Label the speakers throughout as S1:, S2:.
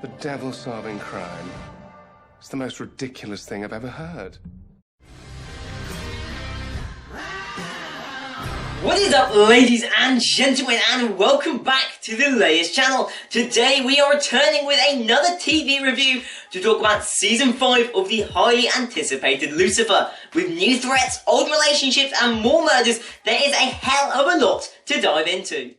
S1: The devil solving crime. It's the most ridiculous thing I've ever heard.
S2: What is up, ladies and gentlemen, and welcome back to the latest channel. Today we are returning with another TV review to talk about Season 5 of the highly anticipated Lucifer. With new threats, old relationships and more murders, there is a hell of a lot to dive into.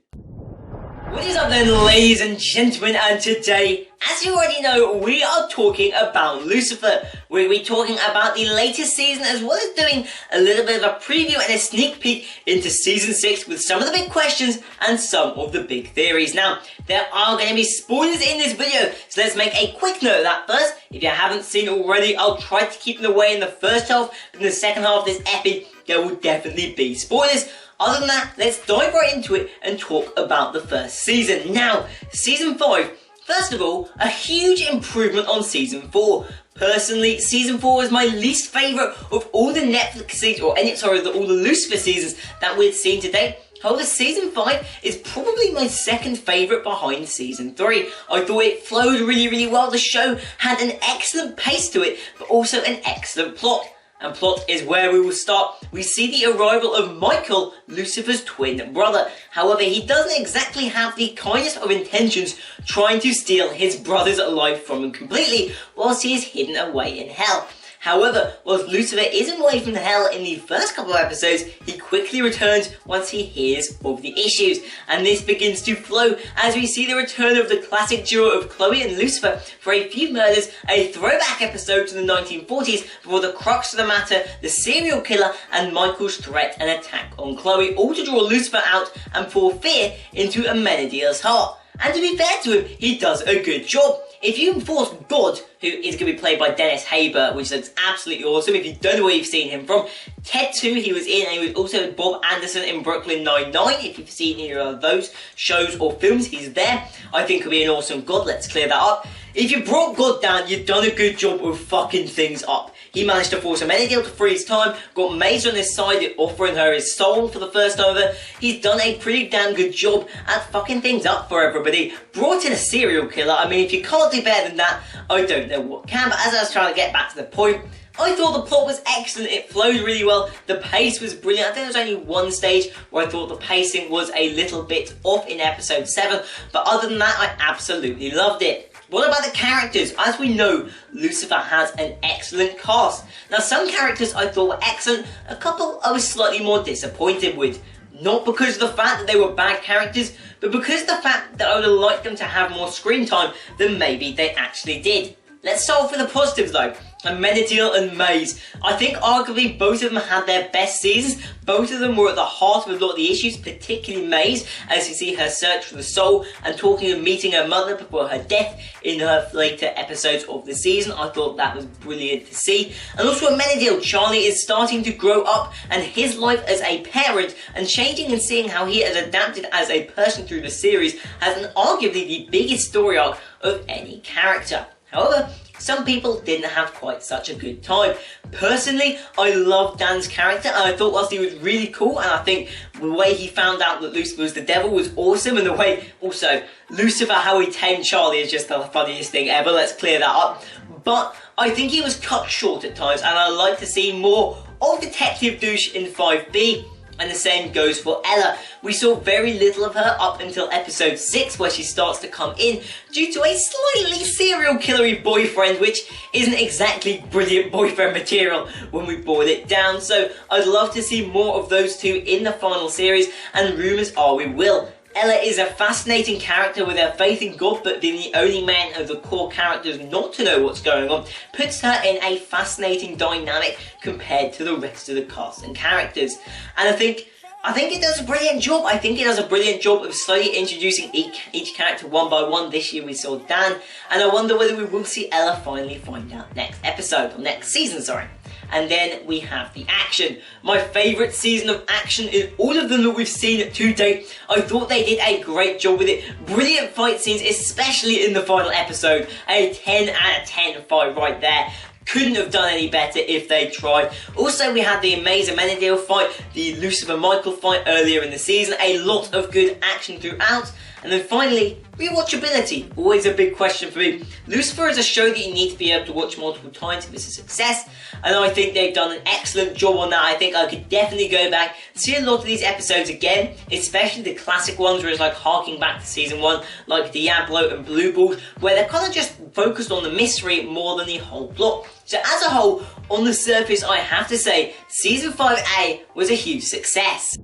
S2: What is up then, ladies and gentlemen, and today, as you already know, we are talking about Lucifer. We'll be talking about the latest season, as well as doing a little bit of a preview and a sneak peek into Season 6 with some of the big questions and some of the big theories. Now, there are going to be spoilers in this video, so let's make a quick note of that first. If you haven't seen it already, I'll try to keep them away in the first half, but in the second half of this epi, there will definitely be spoilers. Other than that, let's dive right into it and talk about the first season. Now, Season 5, first of all, a huge improvement on Season 4. Personally, Season 4 was my least favourite of all the Netflix seasons, all the Lucifer seasons that we've seen to date. However, Season 5 is probably my second favourite behind Season 3. I thought it flowed really well. The show had an excellent pace to it, but also an excellent plot. And plot is where we will start. We see the arrival of Michael, Lucifer's twin brother. However, he doesn't exactly have the kindest of intentions, trying to steal his brother's life from him completely, whilst he is hidden away in hell. However, whilst Lucifer isn't away from hell in the first couple of episodes, he quickly returns once he hears of the issues. And this begins to flow as we see the return of the classic duo of Chloe and Lucifer for a few murders, a throwback episode to the 1940s before the crux of the matter, the serial killer and Michael's threat and attack on Chloe, all to draw Lucifer out and pour fear into Amenadiel's heart. And to be fair to him, he does a good job. If you enforce God, who is going to be played by Dennis Haber, which looks absolutely awesome, if you don't know where you've seen him from, Ted 2 he was in, and he was also Bob Anderson in Brooklyn Nine-Nine. If you've seen either of those shows or films, he's there. I think he'll be an awesome God, let's clear that up. If you brought God down, you've done a good job of fucking things up. He managed to force Amenadiel to free his time, got Maze on his side, offering her his soul for the first time ever. He's done a pretty damn good job at fucking things up for everybody. Brought in a serial killer. I mean, if you can't do better than that, I don't know what can. But as I was trying to get back to the point, I thought the plot was excellent, it flowed really well, the pace was brilliant. I think there was only one stage where I thought the pacing was a little bit off in episode 7, but other than that, I absolutely loved it. What about the characters? As we know, Lucifer has an excellent cast. Now, some characters I thought were excellent, a couple I was slightly more disappointed with. Not because of the fact that they were bad characters, but because of the fact that I would have liked them to have more screen time than maybe they actually did. Let's start off with the positives though. Amenadiel and Maze. I think arguably both of them had their best seasons. Both of them were at the heart of a lot of the issues, particularly Maze, as you see her search for the soul and talking and meeting her mother before her death in her later episodes of the season. I thought that was brilliant to see. And also Amenadiel, Charlie is starting to grow up and his life as a parent and changing and seeing how he has adapted as a person through the series has an arguably the biggest story arc of any character. However, some people didn't have quite such a good time. Personally, I love Dan's character and I thought whilst he was really cool, and I think the way he found out that Lucifer was the devil was awesome, and the way also Lucifer, how he tamed Charlie is just the funniest thing ever, let's clear that up. But I think he was cut short at times and I'd like to see more of Detective Douche in 5B. And the same goes for Ella. We saw very little of her up until episode 6 where she starts to come in due to a slightly serial killery boyfriend, which isn't exactly brilliant boyfriend material when we boil it down. So I'd love to see more of those two in the final series, and rumours are we will. Ella is a fascinating character with her faith in God, but being the only man of the core characters not to know what's going on puts her in a fascinating dynamic compared to the rest of the cast and characters. And I think it does a brilliant job. I think it does a brilliant job of slowly introducing each character one by one. This year we saw Dan, and I wonder whether we will see Ella finally find out next episode, or next season, sorry. And then we have the action. My favourite season of action in all of them that we've seen to date. I thought they did a great job with it. Brilliant fight scenes, especially in the final episode. A 10 out of 10 fight right there. Couldn't have done any better if they tried. Also, we had the amazing Amenadiel fight, the Lucifer Michael fight earlier in the season. A lot of good action throughout. And then finally, rewatchability, always a big question for me. Lucifer is a show that you need to be able to watch multiple times if it's a success, and I think they've done an excellent job on that. I think I could definitely go back, see a lot of these episodes again, especially the classic ones where it's like harking back to season 1, like Diablo and Blue Balls, where they're kind of just focused on the mystery more than the whole plot. So as a whole, on the surface, I have to say, season 5A was a huge success.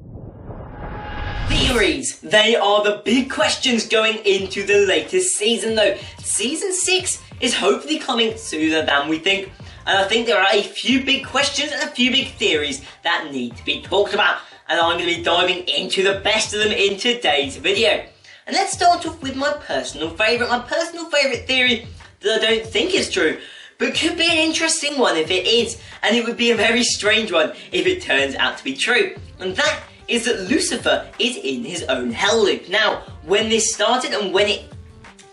S2: Theories. They are the big questions going into the latest season though. Season 6 is hopefully coming sooner than we think. And I think there are a few big questions and a few big theories that need to be talked about. And I'm going to be diving into the best of them in today's video. And let's start off with my personal favourite. My personal favourite theory that I don't think is true, but could be an interesting one if it is. And it would be a very strange one if it turns out to be true. And that is that Lucifer is in his own hell loop. Now, when this started and when it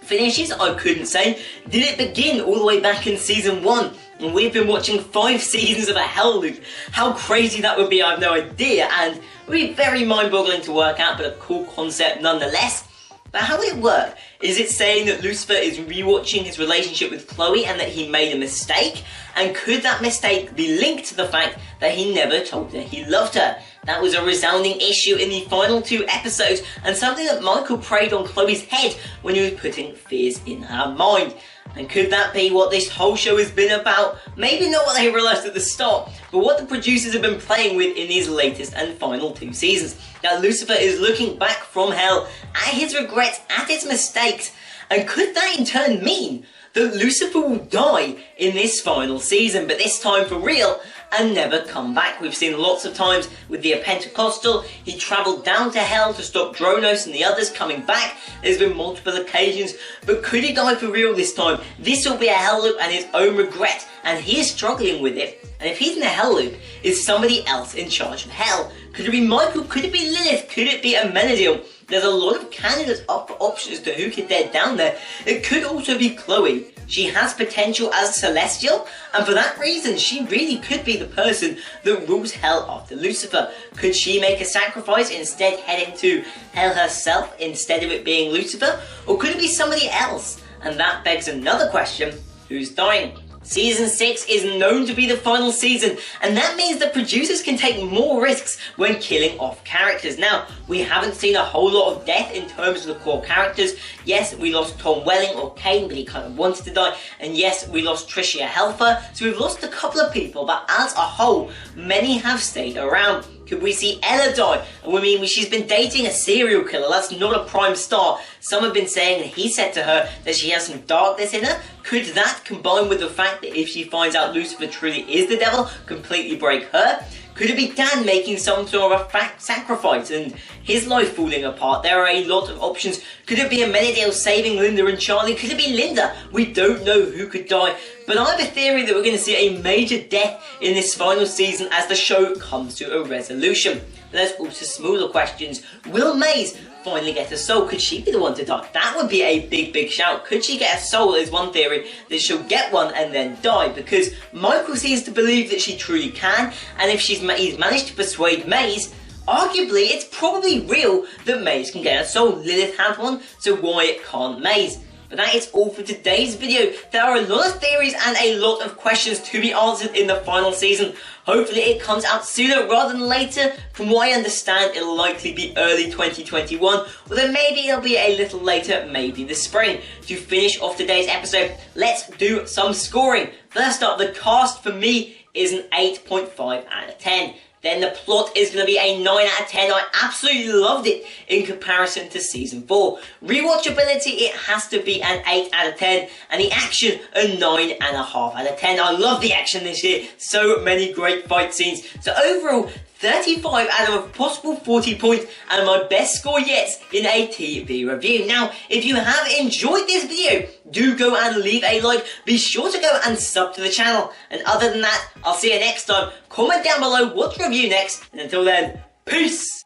S2: finishes, I couldn't say. Did it begin all the way back in season 1? And we've been watching 5 seasons of a hell loop. How crazy that would be, I have no idea. And it would be very mind-boggling to work out, but a cool concept nonetheless. But how will it work? Is it saying that Lucifer is rewatching his relationship with Chloe and that he made a mistake? And could that mistake be linked to the fact that he never told her he loved her? That was a resounding issue in the final 2 episodes, and something that Michael preyed on Chloe's head when he was putting fears in her mind. And could that be what this whole show has been about? Maybe not what they realised at the start, but what the producers have been playing with in these latest and final 2 seasons. That Lucifer is looking back from hell at his regrets, at his mistakes, and could that in turn mean that Lucifer will die in this final season, but this time for real, and never come back? We've seen lots of times with the Pentecostal, he travelled down to hell to stop Dronos and the others coming back. There's been multiple occasions, but could he die for real this time? This will be a hell loop and his own regret, and he is struggling with it. And if he's in a hell loop, is somebody else in charge of hell? Could it be Michael? Could it be Lilith? Could it be Amenadiel? There's a lot of candidates up for options to who could get down there. It could also be Chloe. She has potential as Celestial, and for that reason, she really could be the person that rules hell after Lucifer. Could she make a sacrifice, instead heading to hell herself, instead of it being Lucifer? Or could it be somebody else? And that begs another question, who's dying? Season 6 is known to be the final season, and that means that producers can take more risks when killing off characters. Now, we haven't seen a whole lot of death in terms of the core characters. Yes, we lost Tom Welling or Kane, but he kind of wanted to die. And yes, we lost Tricia Helfer, so we've lost a couple of people, but as a whole, many have stayed around. Could we see Ella die? I mean, she's been dating a serial killer. That's not a prime star. Some have been saying that he said to her that she has some darkness in her. Could that, combined with the fact that if she finds out Lucifer truly is the devil, completely break her? Could it be Dan making some sort of a sacrifice and his life falling apart? There are a lot of options. Could it be Amenadiel saving Linda and Charlie? Could it be Linda? We don't know who could die. But I have a theory that we're going to see a major death in this final season as the show comes to a resolution. But there's also smaller questions. Will Maze finally get a soul? Could she be the one to die? That would be a big shout. Could she get a soul is one theory, that she'll get one and then die, because Michael seems to believe that she truly can, and if he's managed to persuade Maze, arguably it's probably real that Maze can get a soul. Lilith had one, so why can't Maze? But that is all for today's video. There are a lot of theories and a lot of questions to be answered in the final season. Hopefully it comes out sooner rather than later. From what I understand, it'll likely be early 2021, although maybe it'll be a little later, maybe this spring. To finish off today's episode, let's do some scoring. First up, the cast for me is an 8.5 out of 10. Then the plot is going to be a 9 out of 10. I absolutely loved it in comparison to Season 4. Rewatchability, it has to be an 8 out of 10. And the action, a 9.5 out of 10. I love the action this year. So many great fight scenes. So overall, 35 out of a possible 40 points, and my best score yet in a TV review. Now, if you have enjoyed this video, do go and leave a like. Be sure to go and sub to the channel. And other than that, I'll see you next time. Comment down below what to review next. And until then, peace!